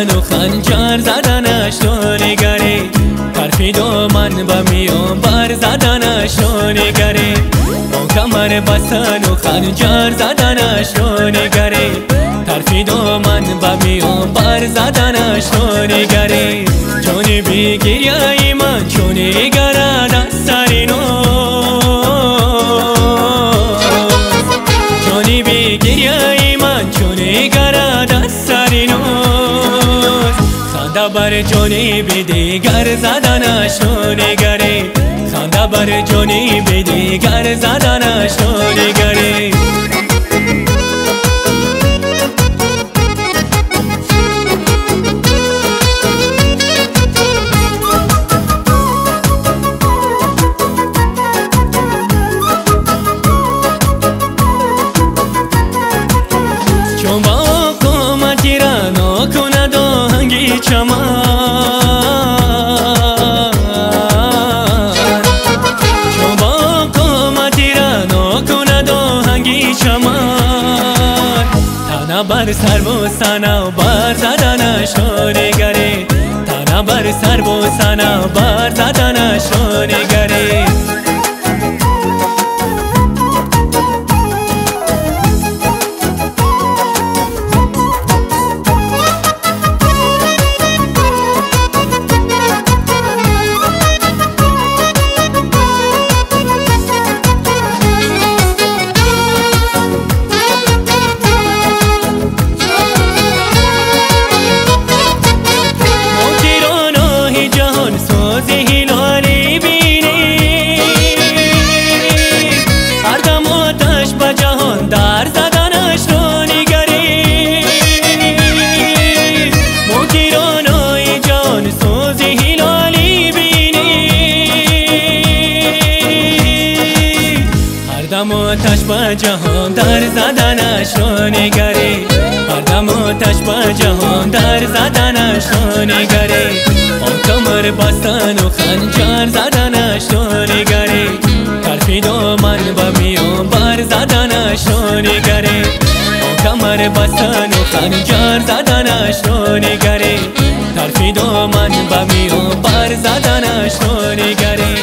بستن و خنجر زدنش رو نگری، طرفی دامن به میان بر زدنش رو نگری، با کمر بستن و خنجر زدنش رو نگری، طرفی دامن به میان بر زدنش رو نگری. جانی بگیری من چون نگرد از سرینو، جانی بگیری من چون نگرد از سرینو، خنده بر جانی بی دیگر زدنش رو نگری، خنده بر جانی بی دیگر زدنش رو نگری. چون با کمکی را نکند آهنگی چمن، چون با کمکی را نکند آهنگی چمن، تنه بر سر و سنه بر زدنش رو نگری، تنه بر سر و سنه بر زدنش رو نگری. آتش با جهان در زدنش رو نگری، هردم آتش با جهان در زدنش رو نگری، با کمر بستن و خنجر زدنش رو نگری، طرفی دامن به میان بر زدنش رو نگری، با کمر بستن و خنجر زدنش رو نگری، طرفی دامن به میان بر زدنش رو نگری.